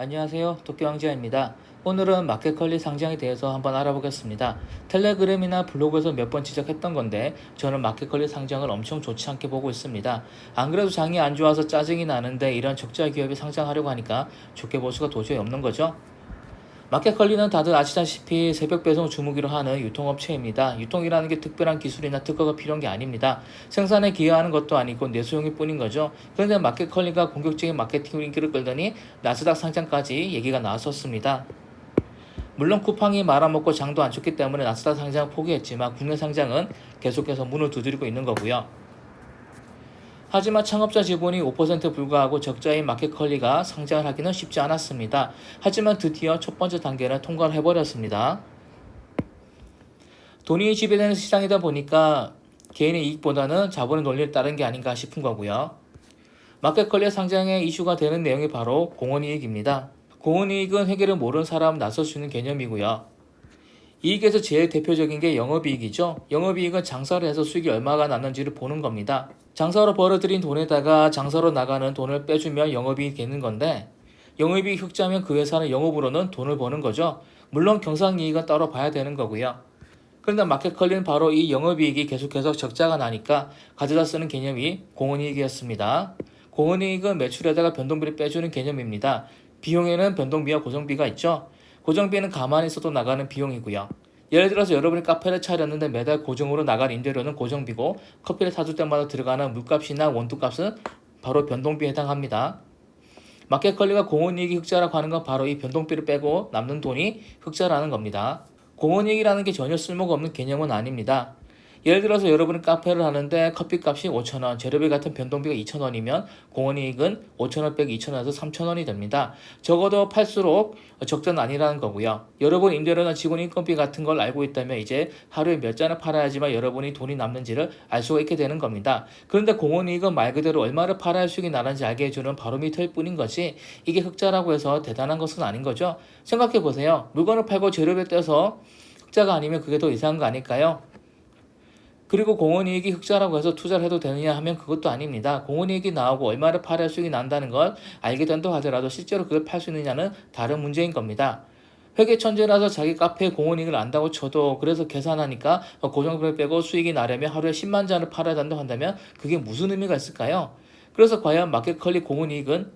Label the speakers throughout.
Speaker 1: 안녕하세요. 도쿄왕지아입니다. 오늘은 마켓컬리 상장에 대해서 한번 알아보겠습니다. 텔레그램이나 블로그에서 몇 번 지적했던 건데 저는 마켓컬리 상장을 엄청 좋지 않게 보고 있습니다. 안 그래도 장이 안 좋아서 짜증이 나는데 이런 적자 기업이 상장하려고 하니까 좋게 볼 수가 도저히 없는 거죠. 마켓컬리는 다들 아시다시피 새벽 배송 주무기로 하는 유통업체입니다. 유통이라는 게 특별한 기술이나 특허가 필요한 게 아닙니다. 생산에 기여하는 것도 아니고 내수용일 뿐인 거죠. 그런데 마켓컬리가 공격적인 마케팅으로 인기를 끌더니 나스닥 상장까지 얘기가 나왔었습니다. 물론 쿠팡이 말아먹고 장도 안 좋기 때문에 나스닥 상장을 포기했지만 국내 상장은 계속해서 문을 두드리고 있는 거고요. 하지만 창업자 지분이 5% 불과하고 적자인 마켓컬리가 상장을 하기는 쉽지 않았습니다. 하지만 드디어 첫 번째 단계를 통과를 해버렸습니다. 돈이 지배되는 시장이다 보니까 개인의 이익보다는 자본의 논리를 따른 게 아닌가 싶은 거고요. 마켓컬리 상장에 이슈가 되는 내용이 바로 공헌이익입니다. 공헌이익은 회계를 모르는 사람 나설 수 있는 개념이고요. 이익에서 제일 대표적인 게 영업이익이죠. 영업이익은 장사를 해서 수익이 얼마가 났는지를 보는 겁니다. 장사로 벌어들인 돈에다가 장사로 나가는 돈을 빼주면 영업이익이 되는 건데 영업이익 흑자면 그 회사는 영업으로는 돈을 버는 거죠. 물론 경상이익은 따로 봐야 되는 거고요. 그런데 마켓컬리는 바로 이 영업이익이 계속해서 적자가 나니까 가져다 쓰는 개념이 공헌이익이었습니다. 공헌이익은 매출에다가 변동비를 빼주는 개념입니다. 비용에는 변동비와 고정비가 있죠. 고정비는 가만히 있어도 나가는 비용이고요. 예를 들어서 여러분이 카페를 차렸는데 매달 고정으로 나갈 임대료는 고정비고 커피를 사줄 때마다 들어가는 물값이나 원두값은 바로 변동비에 해당합니다. 마켓컬리가 공헌이익이 흑자라고 하는 건 바로 이 변동비를 빼고 남는 돈이 흑자라는 겁니다. 공헌이익이라는 게 전혀 쓸모가 없는 개념은 아닙니다. 예를 들어서 여러분은 카페를 하는데 커피값이 5,000원, 재료비 같은 변동비가 2,000원이면 공헌이익은 5,000원 빼기 2,000원에서 3,000원이 됩니다. 적어도 팔수록 적자는 아니라는 거고요. 여러분 임대료나 직원 인건비 같은 걸 알고 있다면 이제 하루에 몇 잔을 팔아야지만 여러분이 돈이 남는지를 알 수가 있게 되는 겁니다. 그런데 공헌이익은 말 그대로 얼마를 팔아야 수익이 나는지 알게 해주는 바로미터일 뿐인 것이 이게 흑자라고 해서 대단한 것은 아닌 거죠. 생각해 보세요. 물건을 팔고 재료비 떼서 흑자가 아니면 그게 더 이상한 거 아닐까요? 그리고 공헌이익이 흑자라고 해서 투자를 해도 되느냐 하면 그것도 아닙니다. 공헌이익이 나오고 얼마를 팔아야 수익이 난다는 걸 알게 된다 하더라도 실제로 그걸 팔 수 있느냐는 다른 문제인 겁니다. 회계천재라서 자기 카페에 공헌이익을 안다고 쳐도 그래서 계산하니까 고정비를 빼고 수익이 나려면 하루에 10만 잔을 팔아야 된다고 한다면 그게 무슨 의미가 있을까요? 그래서 과연 마켓컬리 공헌이익은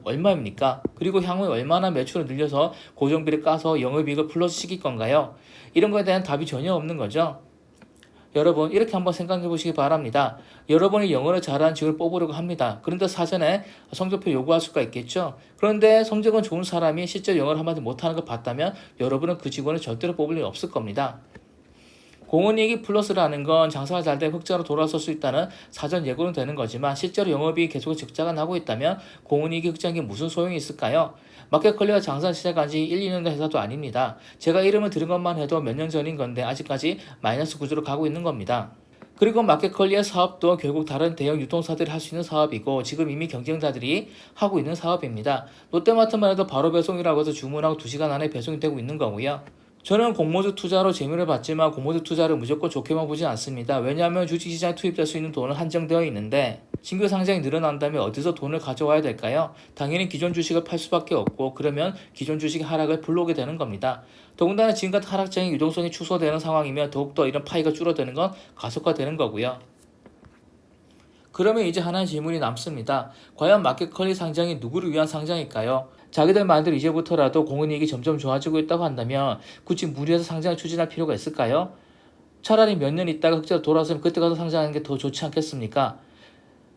Speaker 1: 얼마입니까? 그리고 향후에 얼마나 매출을 늘려서 고정비를 까서 영업이익을 플러스 시킬 건가요? 이런 거에 대한 답이 전혀 없는 거죠. 여러분 이렇게 한번 생각해 보시기 바랍니다. 여러분이 영어를 잘하는 직원을 뽑으려고 합니다. 그런데 사전에 성적표 요구할 수가 있겠죠. 그런데 성적은 좋은 사람이 실제 영어를 한마디 못하는 걸 봤다면 여러분은 그 직원을 절대로 뽑을 일 없을 겁니다. 공헌이익이 플러스라는 건 장사가 잘 되면 흑자로 돌아설 수 있다는 사전 예고는 되는 거지만 실제로 영업이익이 계속 적자가 나고 있다면 공헌이익이 흑자인 게 무슨 소용이 있을까요? 마켓컬리가 장사 시작한 지 1, 2년 된 회사도 아닙니다. 제가 이름을 들은 것만 해도 몇 년 전인 건데 아직까지 마이너스 구조로 가고 있는 겁니다. 그리고 마켓컬리의 사업도 결국 다른 대형 유통사들이 할 수 있는 사업이고 지금 이미 경쟁자들이 하고 있는 사업입니다. 롯데마트만 해도 바로 배송이라고 해서 주문하고 2시간 안에 배송이 되고 있는 거고요. 저는 공모주 투자로 재미를 봤지만 공모주 투자를 무조건 좋게만 보지 않습니다. 왜냐하면 주식시장에 투입될 수 있는 돈은 한정되어 있는데 신규 상장이 늘어난다면 어디서 돈을 가져와야 될까요? 당연히 기존 주식을 팔 수밖에 없고 그러면 기존 주식의 하락을 불러오게 되는 겁니다. 더군다나 지금 같은 하락장의 유동성이 축소되는 상황이면 더욱더 이런 파이가 줄어드는 건 가속화되는 거고요. 그러면 이제 하나의 질문이 남습니다. 과연 마켓컬리 상장이 누구를 위한 상장일까요? 자기들 말대로 이제부터라도 공헌이익이 점점 좋아지고 있다고 한다면 굳이 무리해서 상장을 추진할 필요가 있을까요? 차라리 몇 년 있다가 흑자로 돌아서면 그때 가서 상장하는 게 더 좋지 않겠습니까?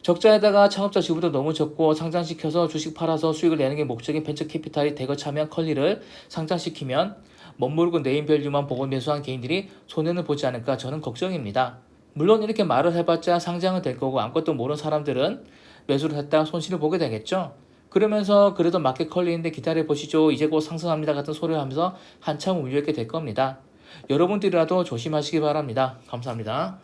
Speaker 1: 적자에다가 창업자 지분도 너무 적고 상장시켜서 주식 팔아서 수익을 내는 게 목적인 벤처캐피탈이 대거 참여한 컬리를 상장시키면 멋모르고 네임밸류만 보고 매수한 개인들이 손해는 보지 않을까 저는 걱정입니다. 물론 이렇게 말을 해봤자 상장은 될 거고 아무것도 모르는 사람들은 매수를 했다가 손실을 보게 되겠죠. 그러면서 그래도 마켓컬리인데 기다려보시죠. 이제 곧 상승합니다 같은 소리를 하면서 한참 울려있게 될 겁니다. 여러분들이라도 조심하시기 바랍니다. 감사합니다.